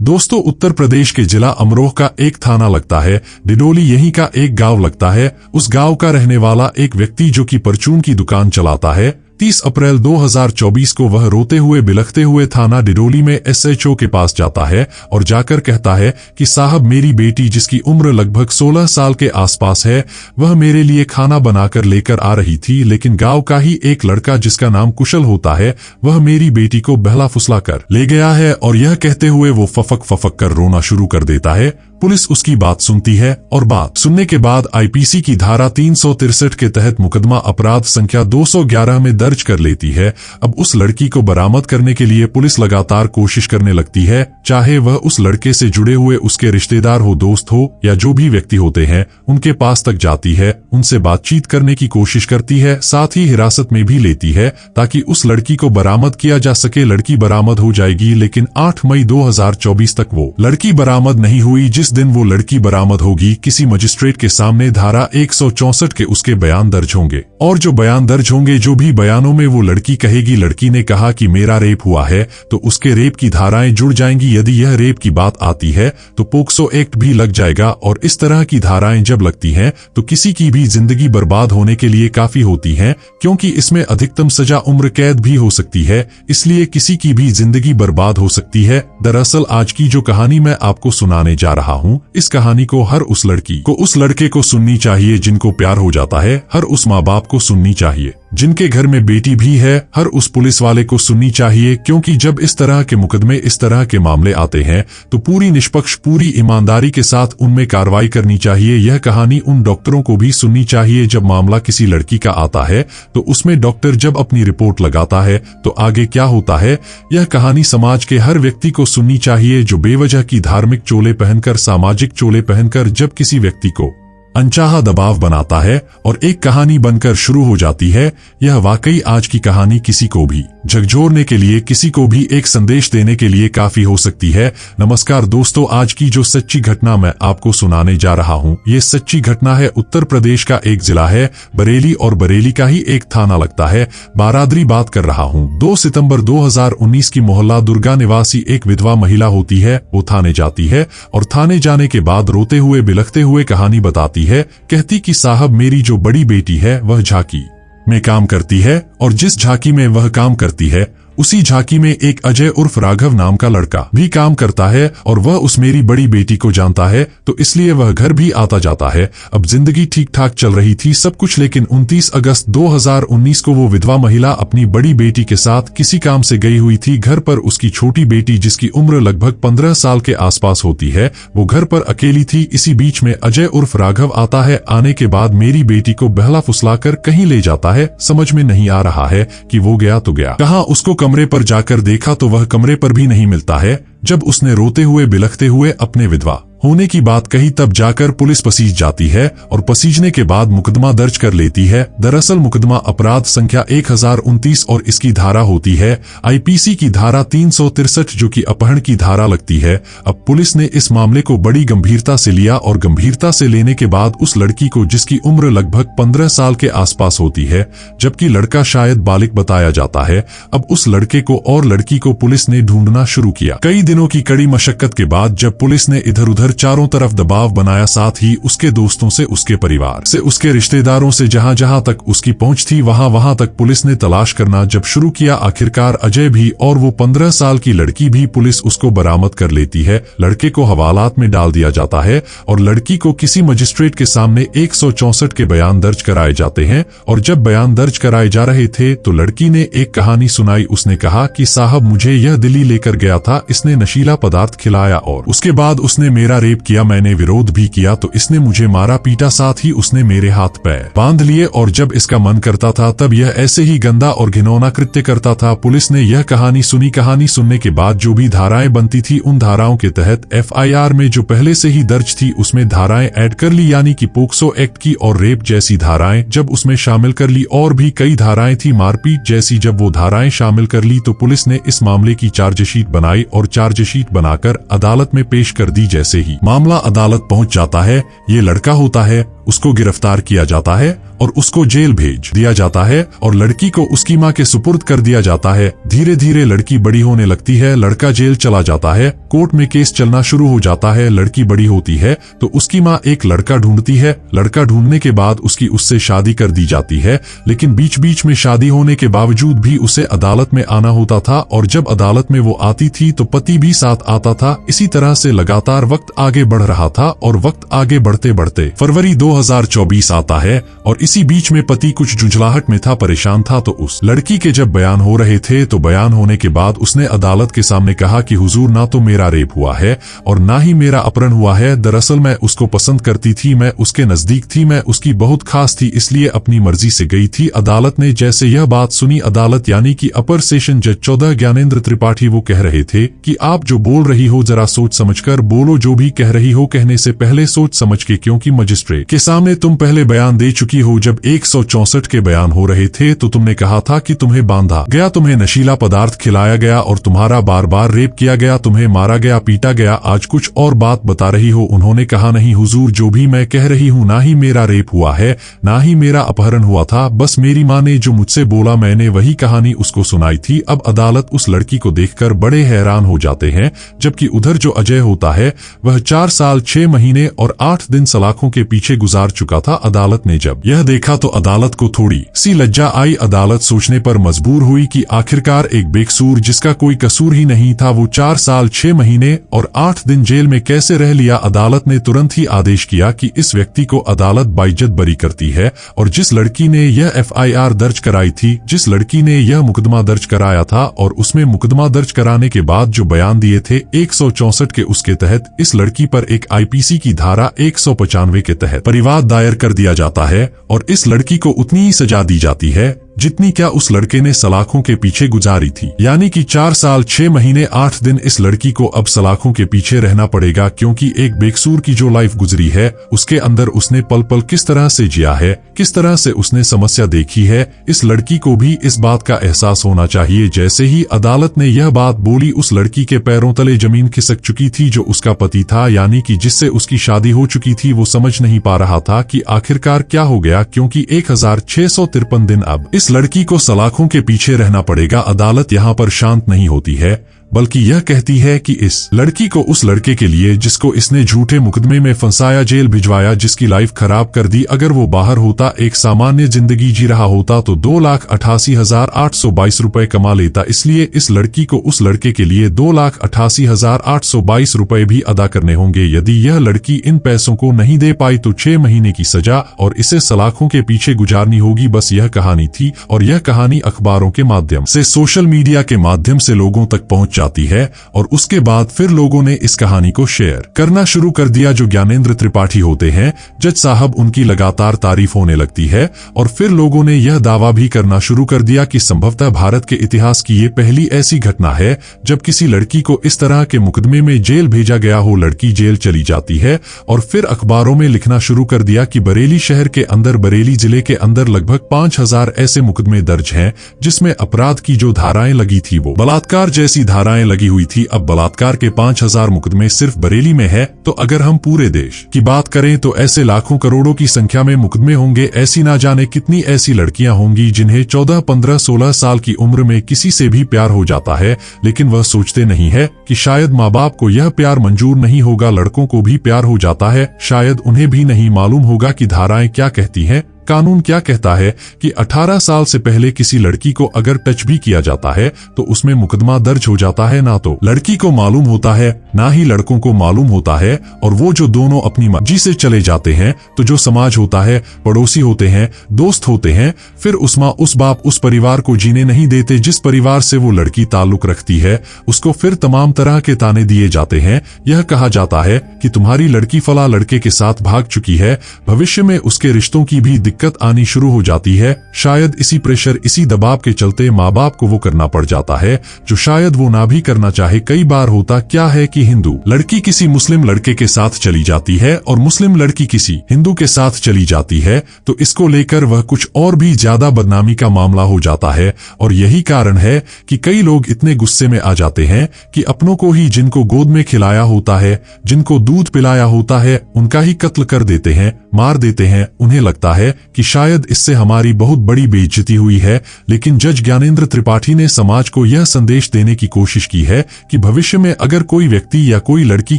दोस्तों, उत्तर प्रदेश के जिला अमरोह का एक थाना लगता है डिडोली, यहीं का एक गांव लगता है। उस गांव का रहने वाला एक व्यक्ति जो कि परचून की दुकान चलाता है, 30 अप्रैल 2024 को वह रोते हुए बिलखते हुए थाना डिडोली में एसएचओ के पास जाता है और जाकर कहता है कि साहब, मेरी बेटी जिसकी उम्र लगभग 16 साल के आसपास है, वह मेरे लिए खाना बनाकर लेकर आ रही थी, लेकिन गांव का ही एक लड़का जिसका नाम कुशल होता है, वह मेरी बेटी को बहला फुसला कर ले गया है। और यह कहते हुए वो फफक फफक कर रोना शुरू कर देता है। पुलिस उसकी बात सुनती है और बात सुनने के बाद आईपीसी की धारा 363 के तहत मुकदमा अपराध संख्या 211 में दर्ज कर लेती है। अब उस लड़की को बरामद करने के लिए पुलिस लगातार कोशिश करने लगती है, चाहे वह उस लड़के से जुड़े हुए उसके रिश्तेदार हो, दोस्त हो या जो भी व्यक्ति होते हैं, उनके पास तक जाती है, उनसे बातचीत करने की कोशिश करती है, साथ ही हिरासत में भी लेती है ताकि उस लड़की को बरामद किया जा सके। लड़की बरामद हो जाएगी, लेकिन 8 मई 2024 तक वो लड़की बरामद नहीं हुई। जिस दिन वो लड़की बरामद होगी, किसी मजिस्ट्रेट के सामने धारा 164 के उसके बयान दर्ज होंगे, और जो बयान दर्ज होंगे, जो भी बयानों में वो लड़की कहेगी लड़की ने कहा कि मेरा रेप हुआ है, तो उसके रेप की धाराएं जुड़ जाएंगी। यदि यह रेप की बात आती है तो पोक्सो एक्ट भी लग जाएगा, और इस तरह की धाराएं जब लगती हैं तो किसी की भी जिंदगी बर्बाद होने के लिए काफी होती हैं, क्योंकि इसमें अधिकतम सजा उम्र कैद भी हो सकती है, इसलिए किसी की भी जिंदगी बर्बाद हो सकती है। दरअसल आज की जो कहानी मैं आपको सुनाने जा रहा हूँ, इस कहानी को हर उस लड़की को, उस लड़के को सुननी चाहिए जिनको प्यार हो जाता है, हर उस माँ बाप को सुननी चाहिए जिनके घर में बेटी भी है, हर उस पुलिस वाले को सुननी चाहिए, क्योंकि जब इस तरह के मुकदमे, इस तरह के मामले आते हैं तो पूरी निष्पक्ष, पूरी ईमानदारी के साथ उनमें कार्रवाई करनी चाहिए। यह कहानी उन डॉक्टरों को भी सुननी चाहिए जब मामला किसी लड़की का आता है तो उसमें डॉक्टर जब अपनी रिपोर्ट लगाता है तो आगे क्या होता है। यह कहानी समाज के हर व्यक्ति को सुननी चाहिए जो बेवजह की धार्मिक चोले पहनकर, सामाजिक चोले पहनकर जब किसी व्यक्ति को अनचाहा दबाव बनाता है और एक कहानी बनकर शुरू हो जाती है। यह वाकई आज की कहानी किसी को भी झकझोरने के लिए, किसी को भी एक संदेश देने के लिए काफी हो सकती है। नमस्कार दोस्तों, आज की जो सच्ची घटना मैं आपको सुनाने जा रहा हूं, ये सच्ची घटना है उत्तर प्रदेश का एक जिला है बरेली, और बरेली का ही एक थाना लगता है बारादरी। बात कर रहा हूं 2 सितंबर 2019 की। मोहल्ला दुर्गा निवासी एक विधवा महिला होती है, वो थाने जाती है और थाने जाने के बाद रोते हुए बिलखते हुए कहानी बताती है। कहती कि साहब, मेरी जो बड़ी बेटी है वह झांकी में काम करती है, और जिस झांकी में वह काम करती है उसी झांकी में एक अजय उर्फ राघव नाम का लड़का भी काम करता है, और वह उस मेरी बड़ी बेटी को जानता है, तो इसलिए वह घर भी आता जाता है। अब जिंदगी ठीक ठाक चल रही थी सब कुछ, लेकिन 29 अगस्त 2019 को वो विधवा महिला अपनी बड़ी बेटी के साथ किसी काम से गई हुई थी। घर पर उसकी छोटी बेटी जिसकी उम्र लगभग 15 साल के आसपास होती है, वो घर पर अकेली थी। इसी बीच में अजय उर्फ राघव आता है। आने के बाद मेरी बेटी को बहला फुसलाकर कहीं ले जाता है। समझ में नहीं आ रहा है कि वो गया तो गया कहाँ। उसको कमरे पर जाकर देखा तो वह कमरे पर भी नहीं मिलता है। जब उसने रोते हुए बिलखते हुए अपने विधवा होने की बात कही, तब जाकर पुलिस पसीज जाती है और पसीजने के बाद मुकदमा दर्ज कर लेती है। दरअसल मुकदमा अपराध संख्या 1029 और इसकी धारा होती है आईपीसी की धारा 363, जो कि अपहरण की धारा लगती है। अब पुलिस ने इस मामले को बड़ी गंभीरता से लिया, और गंभीरता से लेने के बाद उस लड़की को, जिसकी उम्र लगभग 15 साल के आसपास होती है, जबकि लड़का शायद बालिग बताया जाता है, अब उस लड़के को और लड़की को पुलिस ने ढूंढना शुरू किया। कई दिनों की कड़ी मशक्कत के बाद जब पुलिस ने इधर उधर चारों तरफ दबाव बनाया, साथ ही उसके दोस्तों से, उसके परिवार से, उसके रिश्तेदारों से, जहां जहां तक उसकी पहुंच थी वहां वहां तक पुलिस ने तलाश करना जब शुरू किया, आखिरकार अजय भी और वो 15 साल की लड़की भी, पुलिस उसको बरामद कर लेती है। लड़के को हवालात में डाल दिया जाता है और लड़की को किसी मजिस्ट्रेट के सामने 164 के बयान दर्ज कराए जाते हैं। और जब बयान दर्ज कराए जा रहे थे तो लड़की ने एक कहानी सुनाई। उसने कहा कि साहब, मुझे यह दिल्ली लेकर गया था, इसने नशीला पदार्थ खिलाया और उसके बाद उसने मेरा रेप किया। मैंने विरोध भी किया तो इसने मुझे मारा पीटा, साथ ही उसने मेरे हाथ पैर बांध लिए, और जब इसका मन करता था तब यह ऐसे ही गंदा और घिनौना कृत्य करता था। पुलिस ने यह कहानी सुनी। कहानी सुनने के बाद जो भी धाराएं बनती थी, उन धाराओं के तहत एफआईआर में जो पहले से ही दर्ज थी उसमें धाराएं ऐड कर ली, यानी कि पोक्सो एक्ट की और रेप जैसी धाराएं जब उसमें शामिल कर ली, और भी कई धाराएं थी मारपीट जैसी। जब वो धाराएं शामिल कर ली तो पुलिस ने इस मामले की चार्जशीट बनाई और चार्जशीट बनाकर अदालत में पेश कर दी। जैसे ही मामला अदालत पहुंच जाता है, ये लड़का होता है, उसको गिरफ्तार किया जाता है और उसको जेल भेज दिया जाता है और लड़की को उसकी मां के सुपुर्द कर दिया जाता है। धीरे धीरे लड़की बड़ी होने लगती है, लड़का जेल चला जाता है, कोर्ट में केस चलना शुरू हो जाता है। लड़की बड़ी होती है तो उसकी मां एक लड़का ढूंढती है। लड़का ढूंढने के बाद उसकी उससे शादी कर दी जाती है, लेकिन बीच बीच में शादी होने के बावजूद भी उसे अदालत में आना होता था और जब अदालत में वो आती थी तो पति भी साथ आता था। इसी तरह से लगातार वक्त आगे बढ़ रहा था और वक्त आगे बढ़ते बढ़ते फरवरी 2024 आता है और इसी बीच में पति कुछ झुंझलाहट में था, परेशान था। तो उस लड़की के जब बयान हो रहे थे तो बयान होने के बाद उसने अदालत के सामने कहा कि हुजूर, ना तो मेरा रेप हुआ है और ना ही मेरा अपहरण हुआ है। दरअसल मैं उसको पसंद करती थी, मैं उसके नजदीक थी, मैं उसकी बहुत खास थी, इसलिए अपनी मर्जी से गई थी। अदालत ने जैसे यह बात सुनी, अदालत यानी कि अपर सेशन जज 14 ज्ञानेंद्र त्रिपाठी वो कह रहे थे कि आप जो बोल रही हो जरा सोच समझकर बोलो, जो भी कह रही हो कहने से पहले सोच समझ के, क्योंकि मजिस्ट्रेट के सामने तुम पहले बयान दे चुकी हो। जब 164 के बयान हो रहे थे तो तुमने कहा था कि तुम्हें बांधा गया, तुम्हें नशीला पदार्थ खिलाया गया और तुम्हारा बार बार रेप किया गया, तुम्हें मारा गया, पीटा गया। आज कुछ और बात बता रही हो। उन्होंने कहा, नहीं हुजूर, जो भी मैं कह रही हूँ, ना ही मेरा रेप हुआ है, ना ही मेरा अपहरण हुआ था, बस मेरी माँ ने जो मुझसे बोला मैंने वही कहानी उसको सुनाई थी। अब अदालत उस लड़की को देखकर बड़े हैरान हो जाते हैं, जबकि उधर जो अजय होता है वह 4 साल 6 महीने और 8 दिन सलाखों के पीछे गुजार चुका था। अदालत ने जब यह देखा तो अदालत को थोड़ी सी लज्जा आई। अदालत सोचने पर मजबूर हुई कि आखिरकार एक बेकसूर जिसका कोई कसूर ही नहीं था वो 4 साल 6 महीने और 8 दिन जेल में कैसे रह लिया। अदालत ने तुरंत ही आदेश किया कि इस व्यक्ति को अदालत बाइज्जत बरी करती है और जिस लड़की ने यह FIR दर्ज कराई थी, जिस लड़की ने यह मुकदमा दर्ज कराया था और उसमें मुकदमा दर्ज कराने के बाद जो बयान दिए थे 164 के, उसके तहत इस लड़की पर एक IPC की धारा 195 के तहत परिवाद दायर कर दिया जाता है और इस लड़की को उतनी ही सजा दी जाती है जितनी क्या उस लड़के ने सलाखों के पीछे गुजारी थी, यानी कि 4 साल 6 महीने 8 दिन इस लड़की को अब सलाखों के पीछे रहना पड़ेगा, क्योंकि एक बेकसूर की जो लाइफ गुजरी है उसके अंदर उसने पल पल किस तरह से जिया है, किस तरह से उसने समस्या देखी है। इस लड़की को भी इस बात का एहसास होना चाहिए। जैसे ही अदालत ने यह बात बोली, उस लड़की के पैरों तले जमीन खिसक चुकी थी। जो उसका पति था, यानी कि जिससे उसकी शादी हो चुकी थी, वो समझ नहीं पा रहा था कि आखिरकार क्या हो गया, क्योंकि 1653 दिन अब इस लड़की को सलाखों के पीछे रहना पड़ेगा। अदालत यहाँ पर शांत नहीं होती है, बल्कि यह कहती है कि इस लड़की को उस लड़के के लिए जिसको इसने झूठे मुकदमे में फंसाया, जेल भिजवाया, जिसकी लाइफ खराब कर दी, अगर वो बाहर होता, एक सामान्य जिंदगी जी रहा होता तो 2,88,822 रुपए कमा लेता। इसलिए इस लड़की को उस लड़के के लिए 2,88,822 रुपए भी अदा करने होंगे। यदि यह लड़की इन पैसों को नहीं दे पाई तो 6 महीने की सजा और इसे सलाखों के पीछे गुजारनी होगी। बस यह कहानी थी और यह कहानी अखबारों के माध्यम से, सोशल मीडिया के माध्यम से लोगों तक पहुंच जाती है और उसके बाद फिर लोगों ने इस कहानी को शेयर करना शुरू कर दिया। जो ज्ञानेंद्र त्रिपाठी होते हैं जज साहब, उनकी लगातार तारीफ होने लगती है और फिर लोगों ने यह दावा भी करना शुरू कर दिया कि संभवतः भारत के इतिहास की ये पहली ऐसी घटना है जब किसी लड़की को इस तरह के मुकदमे में जेल भेजा गया हो। लड़की जेल चली जाती है और फिर अखबारों में लिखना शुरू कर दिया कि बरेली शहर के अंदर, बरेली जिले के अंदर लगभग 5000 ऐसे मुकदमे दर्ज हैं जिसमें अपराध की जो धाराएं लगी थी वो बलात्कार जैसी धाराएं लगी हुई थी। अब बलात्कार के 5000 मुकदमे सिर्फ बरेली में है, तो अगर हम पूरे देश की बात करें तो ऐसे लाखों करोड़ों की संख्या में मुकदमे होंगे। ऐसी ना जाने कितनी ऐसी लड़कियां होंगी जिन्हें 14, 15, 16 साल की उम्र में किसी से भी प्यार हो जाता है, लेकिन वह सोचते नहीं है कि शायद माँ बाप को यह प्यार मंजूर नहीं होगा। लड़कों को भी प्यार हो जाता है, शायद उन्हें भी नहीं मालूम होगा कि धाराएं क्या कहती हैं, कानून क्या कहता है कि 18 साल से पहले किसी लड़की को अगर टच भी किया जाता है तो उसमें मुकदमा दर्ज हो जाता है। ना तो लड़की को मालूम होता है, ना ही लड़कों को मालूम होता है, और वो जो दोनों अपनी मर्जी से चले जाते हैं तो जो समाज होता है, पड़ोसी होते हैं, दोस्त होते हैं, फिर उस माँ, उस बाप, उस परिवार को जीने नहीं देते जिस परिवार से वो लड़की ताल्लुक रखती है। उसको फिर तमाम तरह के ताने दिए जाते हैं। यह कहा जाता है कि तुम्हारी लड़की फला लड़के के साथ भाग चुकी है, भविष्य में उसके रिश्तों की भी दिक्कत आनी शुरू हो जाती है। शायद इसी प्रेशर, इसी दबाव के चलते माँ बाप को वो करना पड़ जाता है जो शायद वो ना भी करना चाहे। कई बार होता क्या है कि हिंदू लड़की किसी मुस्लिम लड़के के साथ चली जाती है और मुस्लिम लड़की किसी हिंदू के साथ चली जाती है, तो इसको लेकर वह कुछ और भी ज्यादा बदनामी का मामला हो जाता है। और यही कारण है कि कई लोग इतने गुस्से में आ जाते हैं कि अपनों को ही, जिनको गोद में खिलाया होता है, जिनको दूध पिलाया होता है, उनका ही कत्ल कर देते हैं, मार देते हैं। उन्हें लगता है कि शायद इससे हमारी बहुत बड़ी बेइज्जती हुई है। लेकिन जज ज्ञानेंद्र त्रिपाठी ने समाज को यह संदेश देने की कोशिश की है कि भविष्य में अगर कोई व्यक्ति या कोई लड़की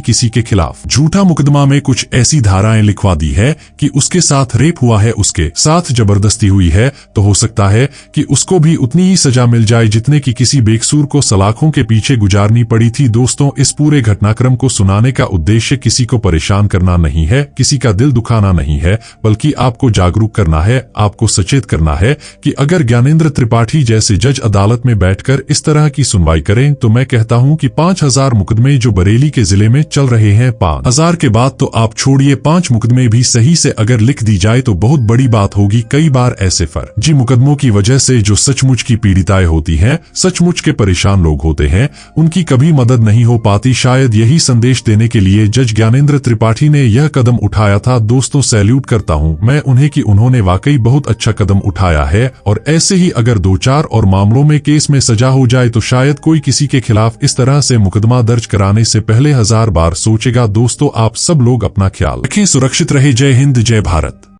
किसी के खिलाफ झूठा मुकदमा में कुछ ऐसी धाराएं लिखवा दी है कि उसके साथ रेप हुआ है, उसके साथ जबरदस्ती हुई है, तो हो सकता है कि उसको भी उतनी ही सजा मिल जाए जितने की किसी बेकसूर को सलाखों के पीछे गुजारनी पड़ी थी। दोस्तों, इस पूरे घटनाक्रम को सुनाने का उद्देश्य किसी को परेशान करना नहीं है, किसी का दिल दुखाना नहीं है, बल्कि आपको जागरूक करना है, आपको सचेत करना है कि अगर ज्ञानेंद्र त्रिपाठी जैसे जज अदालत में बैठकर इस तरह की सुनवाई करें तो मैं कहता हूं कि 5000 मुकदमे जो बरेली के जिले में चल रहे हैं, 5000 के बाद तो आप छोड़िए, 5 मुकदमे भी सही से अगर लिख दी जाए तो बहुत बड़ी बात होगी। कई बार ऐसे फर्जी मुकदमों की वजह से जो सचमुच की पीड़िताएं होती हैं, सचमुच के परेशान लोग होते हैं, उनकी कभी मदद नहीं हो पाती। शायद यही संदेश देने के लिए जज ज्ञानेंद्र त्रिपाठी ने यह कदम उठाया था। दोस्तों, सैल्यूट करता हूं मैं उन्हें कि उन्होंने वाकई बहुत अच्छा कदम उठाया है। और ऐसे ही अगर 2-4 और मामलों में केस में सजा हो जाए तो शायद कोई किसी के खिलाफ इस तरह से मुकदमा दर्ज कराने से पहले 1000 बार सोचेगा। दोस्तों, आप सब लोग अपना ख्याल रखें, सुरक्षित रहे। जय हिंद, जय भारत।